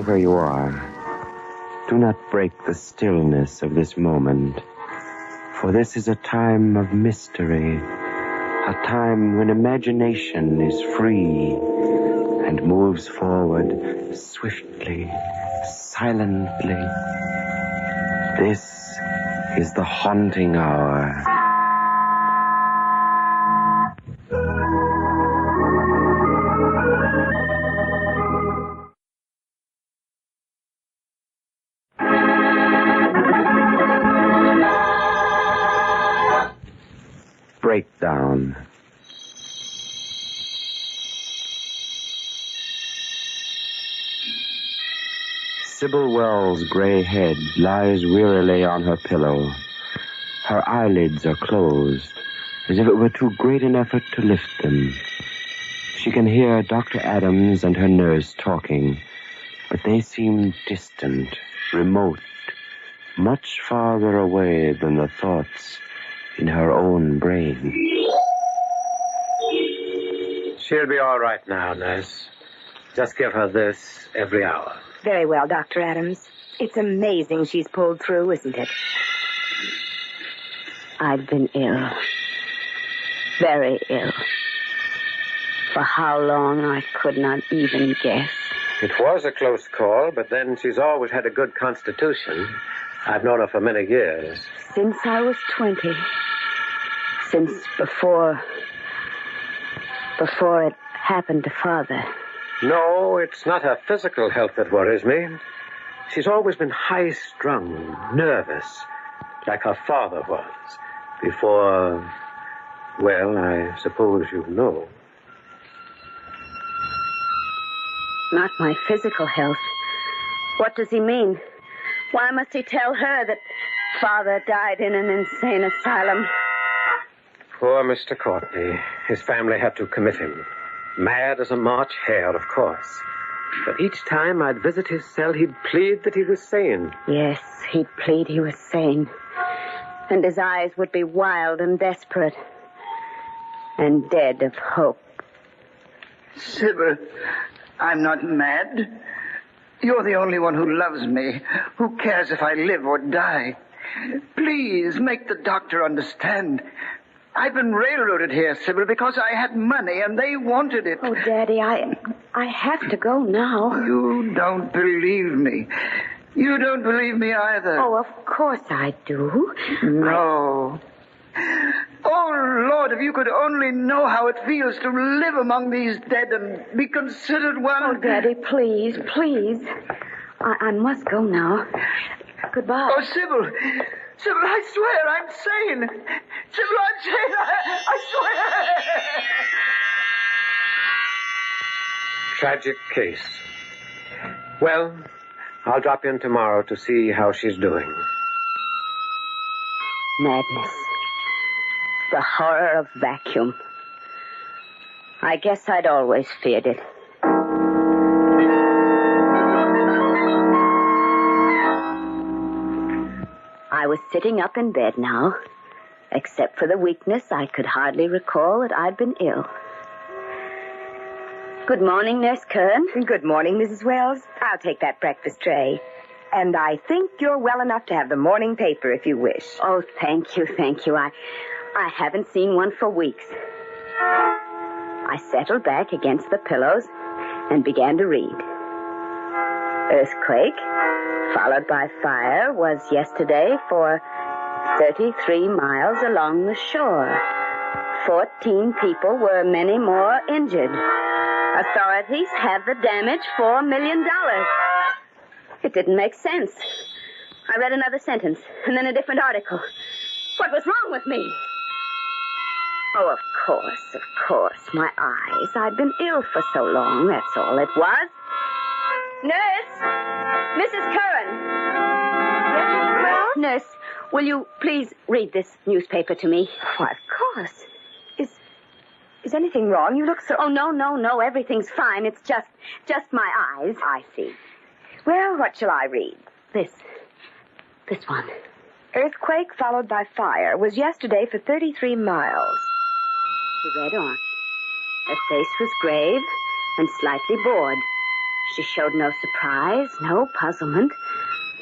wherever you are, do not break the stillness of this moment, for this is a time of mystery, a time when imagination is free and moves forward swiftly, silently. This is the haunting hour. Breakdown. Sybil Wells' gray head lies wearily on her pillow. Her eyelids are closed, as if it were too great an effort to lift them. She can hear Dr. Adams and her nurse talking, but they seem distant, remote, much farther away than the thoughts in her own brain. She'll be all right now, nurse. Just give her this every hour. Very well, Dr. Adams. It's amazing she's pulled through, isn't it? I've been ill. Very ill. For how long, I could not even guess. It was a close call, but then she's always had a good constitution. I've known her for many years. Since I was 20. Since before it happened to Father. No, it's not her physical health that worries me. She's always been high-strung, nervous, like her father was. Before, well, I suppose you know. Not my physical health. What does he mean? Why must he tell her that Father died in an insane asylum? Poor Mr. Courtney. His family had to commit him. Mad as a March hare, of course. But each time I'd visit his cell, he'd plead that he was sane. Yes, he'd plead he was sane. And his eyes would be wild and desperate. And dead of hope. Sybil, I'm not mad. You're the only one who loves me, who cares if I live or die. Please, make the doctor understand. I've been railroaded here, Sybil, because I had money and they wanted it. Oh, Daddy, I have to go now. You don't believe me. You don't believe me either. Oh, of course I do. No. Oh, Lord, if you could only know how it feels to live among these dead and be considered one. Oh, Daddy, please, please. I must go now. Goodbye. Oh, Sybil. Sybil, I swear I'm sane. Sybil, I'm sane. I swear. Tragic case. Well, I'll drop in tomorrow to see how she's doing. Madness. The horror of vacuum. I guess I'd always feared it. I was sitting up in bed now. Except for the weakness, I could hardly recall that I'd been ill. Good morning, Nurse Kern. Good morning, Mrs. Wells. I'll take that breakfast tray. And I think you're well enough to have the morning paper if you wish. Oh, thank you, thank you. I haven't seen one for weeks. I settled back against the pillows and began to read. Earthquake, followed by fire, was yesterday for 33 miles along the shore. 14 people were many more injured. Authorities have the damage $4 million. It didn't make sense. I read another sentence, and then a different article. What was wrong with me? Oh, of course, my eyes. I'd been ill for so long, that's all it was. Nurse! Mrs. Curran! Yes, Mrs. Wells? Nurse, will you please read this newspaper to me? Why, of course. Is anything wrong? You look so... Oh, no, everything's fine. It's just my eyes. I see. Well, what shall I read? This one. Earthquake followed by fire was yesterday for 33 miles. She read on. Her face was grave and slightly bored. She showed no surprise, no puzzlement.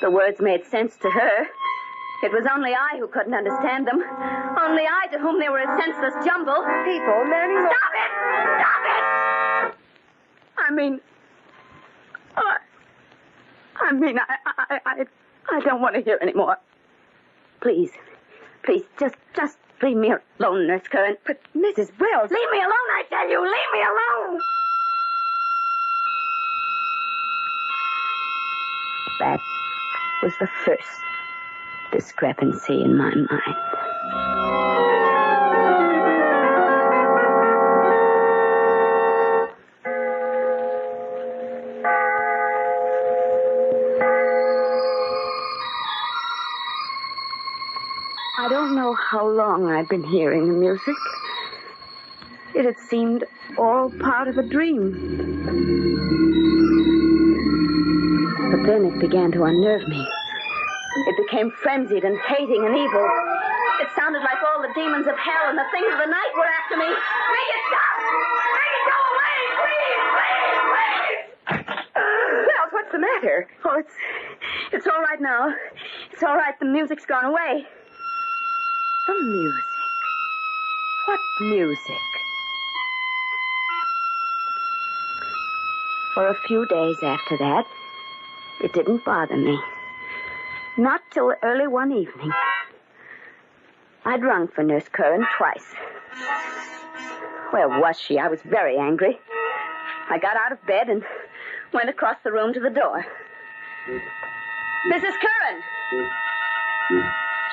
The words made sense to her. It was only I who couldn't understand them. Only I to whom they were a senseless jumble. People learning... Stop it! Stop it! I don't want to hear any more. Please, just leave me alone, Nurse Curran. But, Mrs. Wells... Leave me alone, I tell you! Leave me alone! That was the first discrepancy in my mind. I don't know how long I'd been hearing the music. It had seemed all part of a dream. But then it began to unnerve me. It became frenzied and hating and evil. It sounded like all the demons of hell and the things of the night were after me. Make it stop! Make it go away! Please! Wells, what's the matter? Oh, it's all right now. It's all right. The music's gone away. The music? What music? For a few days after that, it didn't bother me. Not till early one evening. I'd rung for Nurse Curran twice. Where was she? I was very angry. I got out of bed and went across the room to the door. Mrs. Curran!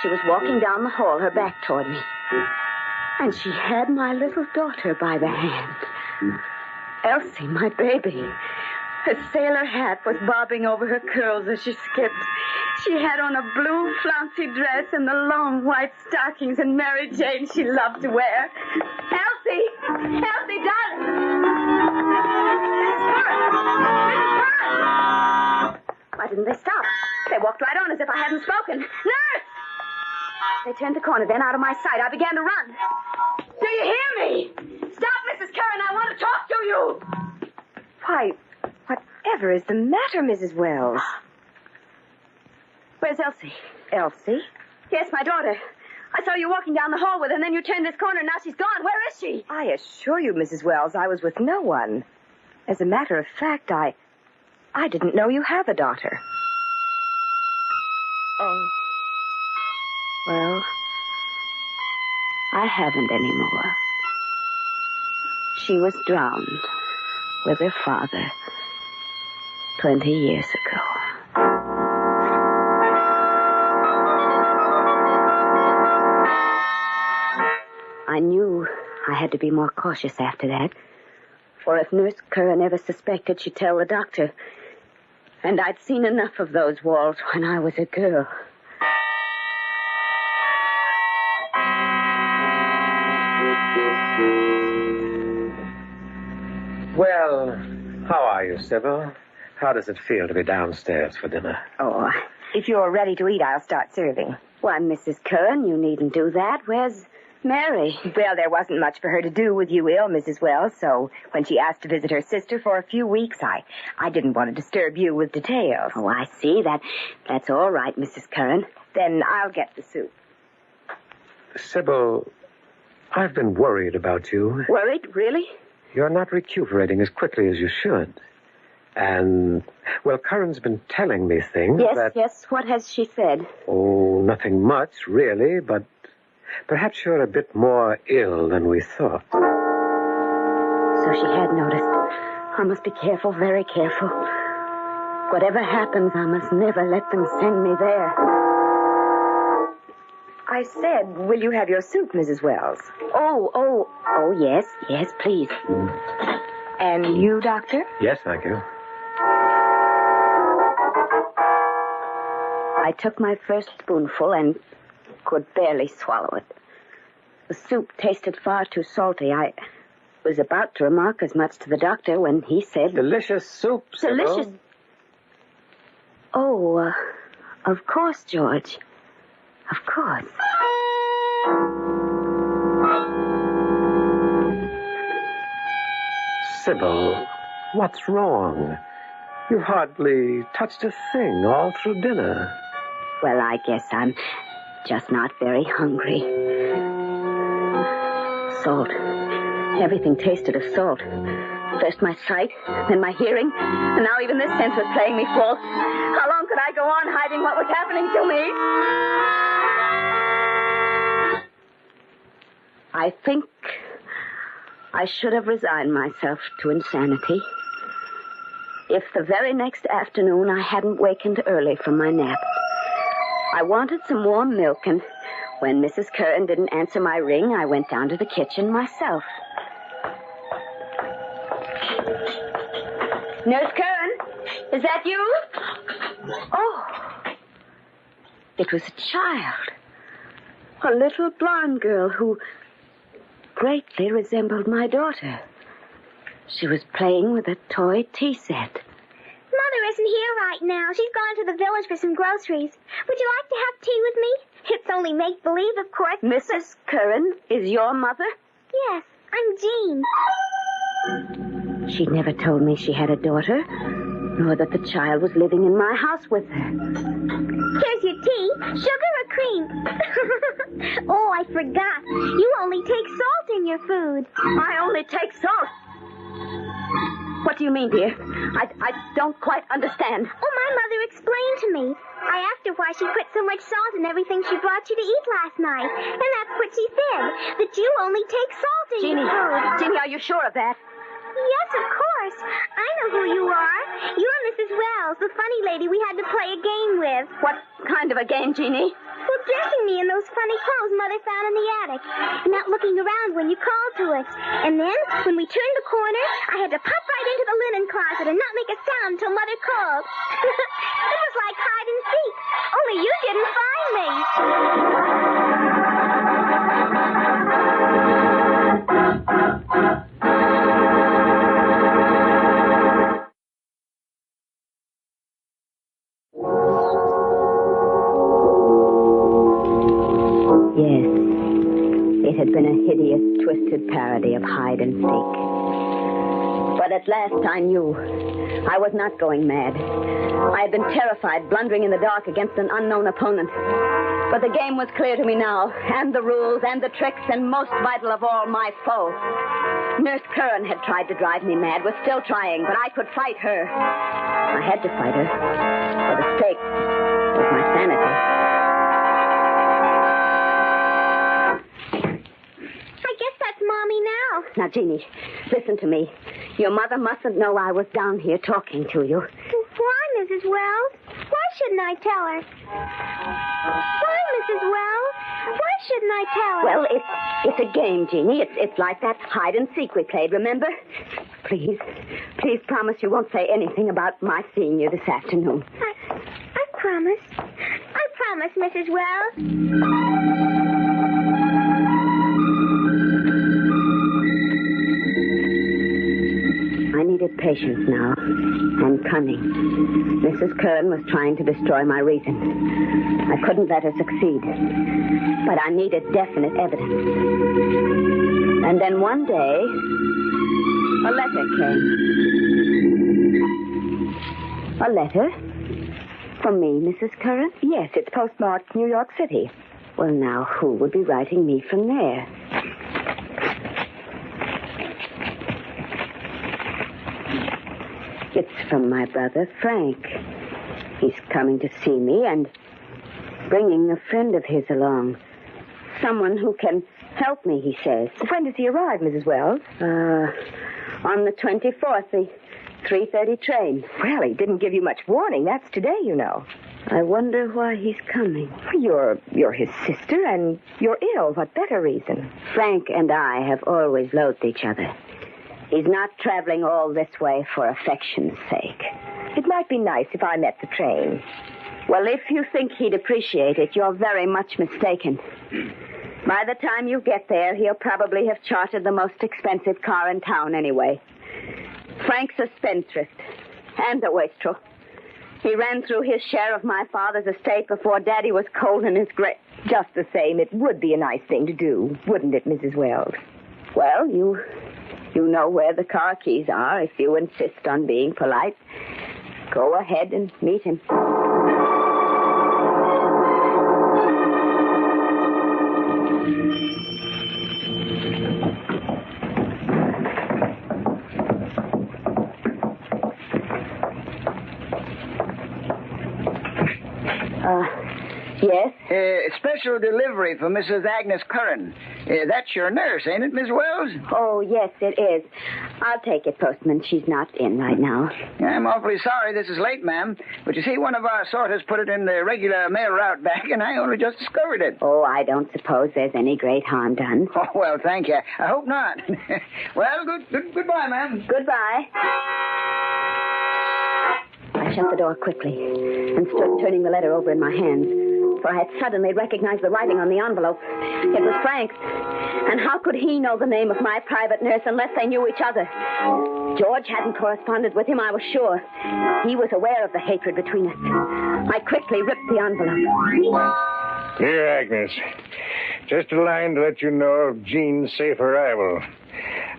She was walking down the hall, her back toward me. And she had my little daughter by the hand. Elsie, my baby. Her sailor hat was bobbing over her curls as she skipped. She had on a blue flouncy dress and the long white stockings and Mary Jane she loved to wear. Elsie! Elsie, darling! Mrs. Curran! Mrs. Curran! Why didn't they stop? They walked right on as if I hadn't spoken. Nurse! They turned the corner, then out of my sight. I began to run. Do you hear me? Stop, Mrs. Curran. I want to talk to you. Why, whatever is the matter, Mrs. Wells? Where's Elsie? Elsie? Yes, my daughter. I saw you walking down the hall with her, and then you turned this corner, and now she's gone. Where is she? I assure you, Mrs. Wells, I was with no one. As a matter of fact, I didn't know you have a daughter. Oh. Well, I haven't anymore. She was drowned with her father 20 years ago. I knew I had to be more cautious after that. For if Nurse Curran ever suspected, she'd tell the doctor. And I'd seen enough of those walls when I was a girl. Well, how are you, Sybil? How does it feel to be downstairs for dinner? Oh, if you're ready to eat, I'll start serving. Why, Mrs. Curran, you needn't do that. Where's Mary? Well, there wasn't much for her to do with you ill, Mrs. Wells, so when she asked to visit her sister for a few weeks, I didn't want to disturb you with details. Oh, I see. That's all right, Mrs. Curran. Then I'll get the soup. Sybil, I've been worried about you. Worried? Really? You're not recuperating as quickly as you should. And, well, Curran's been telling me things that... Yes. What has she said? Oh, nothing much, really, but perhaps you're a bit more ill than we thought. So she had noticed. I must be careful, very careful. Whatever happens, I must never let them send me there. I said, will you have your soup, Mrs. Wells? Oh, yes, please. And you, Doctor? Yes, thank you. I took my first spoonful and could barely swallow it. The soup tasted far too salty. I was about to remark as much to the doctor when he said... Delicious soup, Sybil. Delicious. Oh, of course, George. Of course. Sybil, what's wrong? You hardly touched a thing all through dinner. Well, I guess I'm just not very hungry. Salt. Everything tasted of salt. First my sight, then my hearing, and now even this sense was playing me false. How long could I go on hiding what was happening to me? I think I should have resigned myself to insanity. If the very next afternoon I hadn't wakened early from my nap. I wanted some warm milk, and when Mrs. Curran didn't answer my ring, I went down to the kitchen myself. Nurse Curran, is that you? Oh, it was a child. A little blonde girl who greatly resembled my daughter. She was playing with a toy tea set. Mother isn't here right now. She's gone to the village for some groceries. Would you like to have tea with me? It's only make-believe, of course. Mrs. Curran is your mother? Yes, I'm Jean. She'd never told me she had a daughter, nor that the child was living in my house with her. Here's your tea. Sugar or cream? Oh, I forgot. You only take salt in your food. I only take salt. What do you mean, dear? I don't quite understand. Oh, my mother explained to me. I asked her why she put so much salt in everything she brought you to eat last night. And that's what she said, that you only take salt in your food. Jeannie, are you sure of that? Yes, of course. I know who you are. You're Mrs. Wells, the funny lady we had to play a game with. What kind of a game, Jeannie? Well, dressing me in those funny clothes Mother found in the attic. And not looking around when you called to us. And then, when we turned the corner, I had to pop right into the linen closet and not make a sound till Mother called. It was like hide and seek. Only you didn't find me. Yes, it had been a hideous, twisted parody of hide and seek. But at last I knew I was not going mad. I had been terrified, blundering in the dark against an unknown opponent. But the game was clear to me now, and the rules, and the tricks, and most vital of all, my foe. Nurse Curran had tried to drive me mad, was still trying, but I could fight her. I had to fight her, for the stake was my sanity. I guess that's Mommy now. Now, Jeannie, listen to me. Your mother mustn't know I was down here talking to you. Why, Mrs. Wells? Why shouldn't I tell her? Why, Mrs. Wells? Why shouldn't I tell her? Well, it's a game, Jeannie. It's like that hide and seek we played, remember? Please promise you won't say anything about my seeing you this afternoon. I promise. I promise, Mrs. Wells. I needed patience now, and cunning. Mrs. Curran was trying to destroy my reason. I couldn't let her succeed. But I needed definite evidence. And then one day, a letter came. A letter? From me, Mrs. Curran? Yes, it's postmarked New York City. Well, now, who would be writing me from there? It's from my brother, Frank. He's coming to see me and bringing a friend of his along. Someone who can help me, he says. When does he arrive, Mrs. Wells? On the 24th, the 3:30 train. Well, he didn't give you much warning. That's today, you know. I wonder why he's coming. You're his sister, and you're ill. What better reason? Frank and I have always loathed each other. He's not traveling all this way for affection's sake. It might be nice if I met the train. Well, if you think he'd appreciate it, you're very much mistaken. By the time you get there, he'll probably have chartered the most expensive car in town anyway. Frank's a spendthrift and a wastrel. He ran through his share of my father's estate before Daddy was cold in his grave. Just the same, it would be a nice thing to do, wouldn't it, Mrs. Wells? Well, you know where the car keys are if you insist on being polite. Go ahead and meet him. Yes? Special delivery for Mrs. Agnes Curran. That's your nurse, ain't it, Miss Wells? Oh, yes, it is. I'll take it, Postman. She's not in right now. I'm awfully sorry this is late, ma'am. But you see, one of our sorters put it in the regular mail route back, and I only just discovered it. Oh, I don't suppose there's any great harm done. Oh, well, thank you. I hope not. Well, goodbye, ma'am. Goodbye. I shut the door quickly and stood turning the letter over in my hands, for I had suddenly recognized the writing on the envelope. It was Frank's. And how could he know the name of my private nurse unless they knew each other? George hadn't corresponded with him, I was sure. He was aware of the hatred between us. I quickly ripped the envelope. Dear Agnes, just a line to let you know of Jean's safe arrival.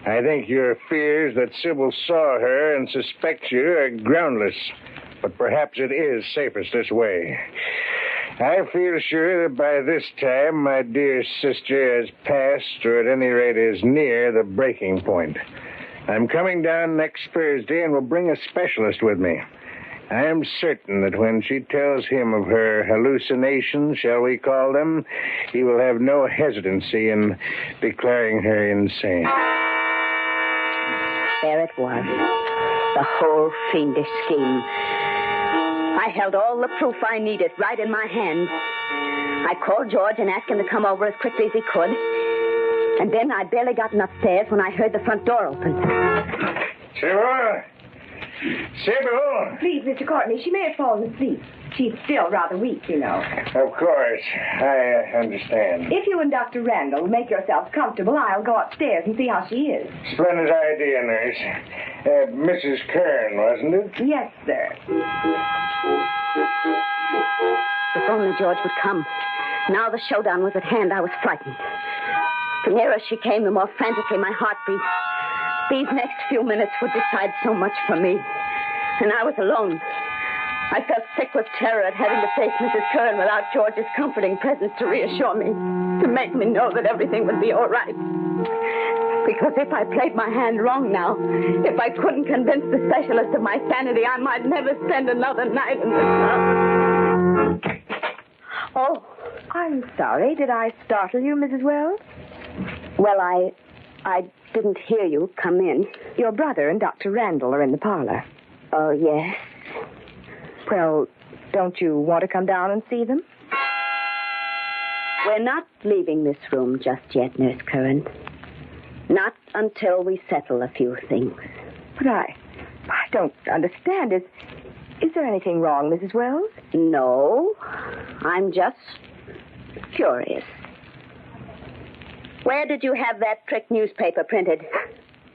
I think your fears that Sybil saw her and suspects you are groundless, but perhaps it is safest this way. I feel sure that by this time my dear sister has passed, or at any rate is near, the breaking point. I'm coming down next Thursday and will bring a specialist with me. I am certain that when she tells him of her hallucinations, shall we call them, he will have no hesitancy in declaring her insane. There it was. The whole fiendish scheme. I held all the proof I needed right in my hand. I called George and asked him to come over as quickly as he could. And then I'd barely gotten upstairs when I heard the front door open. Sybil! Sybil! Please, Mr. Courtney, she may have fallen asleep. She's still rather weak, you know. Of course. I understand. If you and Dr. Randall make yourselves comfortable, I'll go upstairs and see how she is. Splendid idea, nurse. Mrs. Kern, wasn't it? Yes, sir. If only George would come. Now the showdown was at hand, I was frightened. The nearer she came, the more frantically my heart beat. These next few minutes would decide so much for me. And I was alone. I felt sick with terror at having to face Mrs. Curran without George's comforting presence to reassure me, to make me know that everything would be all right. Because if I played my hand wrong now, if I couldn't convince the specialist of my sanity, I might never spend another night in this house. Oh, I'm sorry. Did I startle you, Mrs. Wells? Well, I didn't hear you come in. Your brother and Dr. Randall are in the parlor. Oh, yes. Well, don't you want to come down and see them? We're not leaving this room just yet, Nurse Curran. Not until we settle a few things. But I don't understand. Is there anything wrong, Mrs. Wells? No. I'm just curious. Where did you have that trick newspaper printed?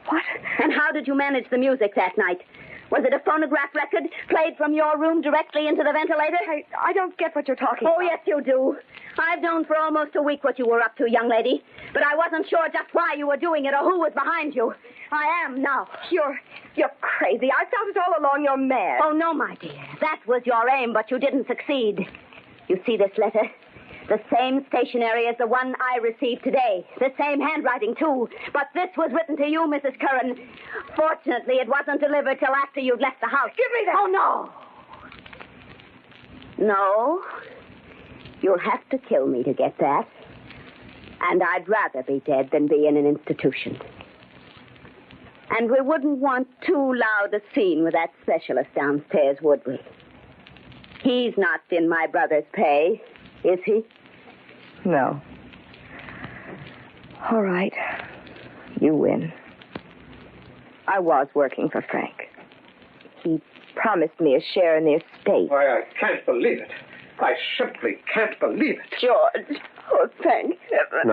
What? And how did you manage the music that night? Was it a phonograph record played from your room directly into the ventilator? I don't get what you're talking about. Oh, yes, you do. I've known for almost a week what you were up to, young lady. But I wasn't sure just why you were doing it or who was behind you. I am now. You're crazy. I felt it all along. You're mad. Oh, no, my dear. That was your aim, but you didn't succeed. You see this letter? The same stationery as the one I received today. The same handwriting, too. But this was written to you, Mrs. Curran. Fortunately, it wasn't delivered till after you'd left the house. Give me that. Oh, no. No. You'll have to kill me to get that. And I'd rather be dead than be in an institution. And we wouldn't want too loud a scene with that specialist downstairs, would we? He's not in my brother's pay, is he? No. All right. You win. I was working for Frank. He promised me a share in the estate. Why, I can't believe it. I simply can't believe it. George. Oh, thank heaven.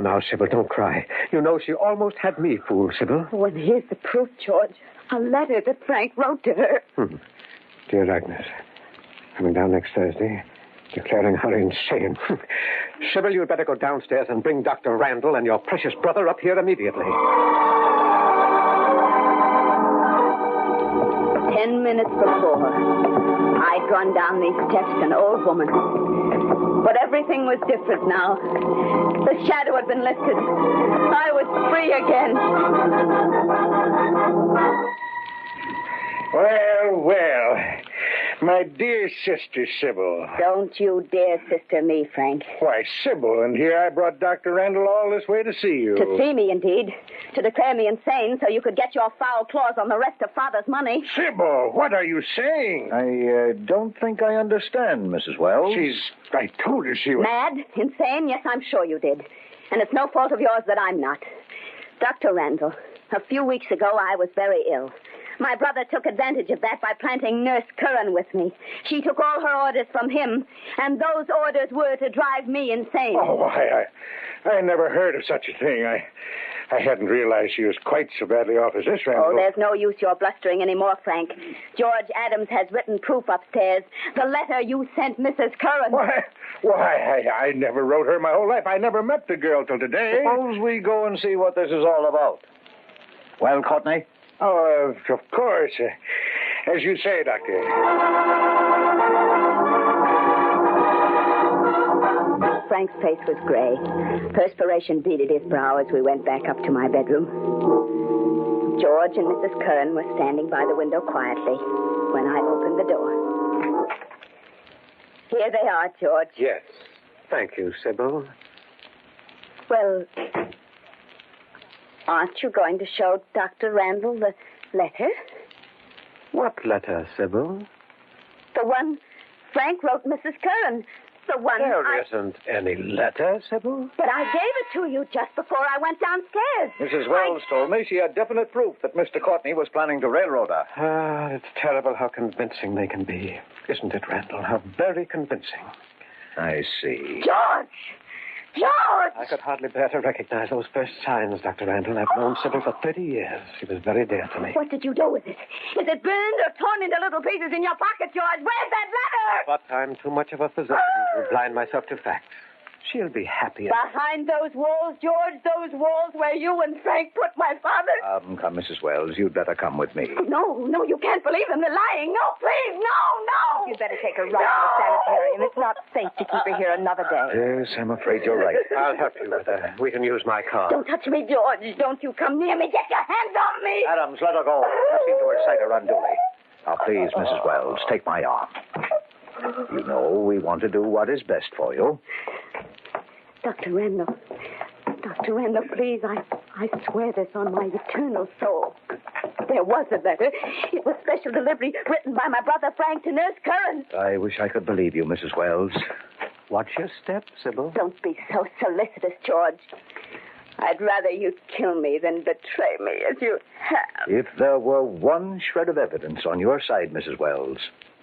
Now, Sybil, don't cry. You know, she almost had me fooled, Sybil. Oh, and here's the proof, George. A letter that Frank wrote to her. Dear Agnes, coming down next Thursday, declaring her insane. Sybil, you'd better go downstairs and bring Dr. Randall and your precious brother up here immediately. 10 minutes before, I'd gone down these steps an old woman. But everything was different now. The shadow had been lifted. I was free again. Well. My dear sister, Sybil. Don't you dare sister me, Frank. Why, Sybil, and here I brought Dr. Randall all this way to see you. To see me, indeed. To declare me insane so you could get your foul claws on the rest of Father's money. Sybil, what are you saying? I don't think I understand, Mrs. Wells. I told her she was... Mad? Insane? Yes, I'm sure you did. And it's no fault of yours that I'm not. Dr. Randall, a few weeks ago I was very ill. My brother took advantage of that by planting Nurse Curran with me. She took all her orders from him, and those orders were to drive me insane. Oh, I never heard of such a thing. I hadn't realized she was quite so badly off as this, Randall. Oh, there's no use your blustering anymore, Frank. George Adams has written proof upstairs. The letter you sent Mrs. Curran. Why, I never wrote her my whole life. I never met the girl till today. Suppose we go and see what this is all about. Well, Courtney? Oh, of course. As you say, Doctor. Frank's face was gray. Perspiration beaded his brow as we went back up to my bedroom. George and Mrs. Curran were standing by the window quietly when I opened the door. Here they are, George. Yes. Thank you, Sybil. Well, aren't you going to show Dr. Randall the letter? What letter, Sybil? The one Frank wrote Mrs. Curran. The one There isn't any letter, Sybil. But I gave it to you just before I went downstairs. Mrs. Wells told me she had definite proof that Mr. Courtney was planning to railroad her. It's terrible how convincing they can be. Isn't it, Randall? How very convincing. I see. George! George! I could hardly bear to recognize those first signs, Dr. Randall. I've known Sybil for 30 years. She was very dear to me. What did you do with it? Is it burned or torn into little pieces in your pocket, George? Where's that letter? But I'm too much of a physician to blind myself to facts. She'll be happy. Behind those walls, George, those walls where you and Frank put my father. Come, Mrs. Wells, you'd better come with me. No, you can't believe them. They're lying. No, please, no. You'd better take her right to the sanitarium. It's not safe to keep her here another day. Yes, I'm afraid you're right. I'll help you with her. We can use my car. Don't touch me, George. Don't you come near me. Get your hands on me. Adams, let her go. You seem to excite her unduly. Now, please, Mrs. Wells, take my arm. You know we want to do what is best for you. Dr. Randall, please, I swear this on my eternal soul. There was a letter. It was special delivery written by my brother Frank to Nurse Curran. I wish I could believe you, Mrs. Wells. Watch your step, Sybil. Don't be so solicitous, George. I'd rather you'd kill me than betray me as you have. If there were one shred of evidence on your side, Mrs. Wells,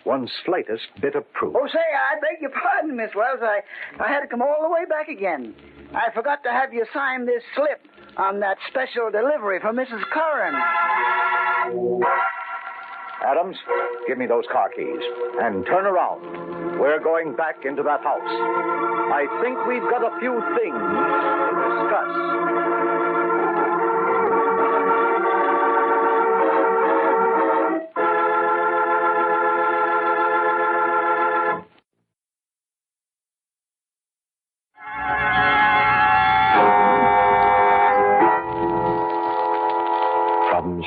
one slightest bit of proof. Oh, say, I beg your pardon, Miss Wells. I had to come all the way back again. I forgot to have you sign this slip on that special delivery for Mrs. Curran. Adams, give me those car keys. And turn around. We're going back into that house. I think we've got a few things to discuss.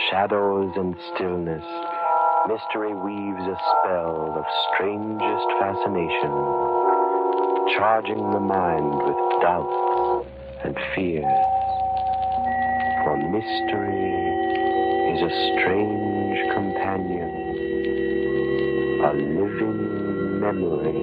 Shadows and stillness, mystery weaves a spell of strangest fascination, charging the mind with doubts and fears. For mystery is a strange companion, a living memory.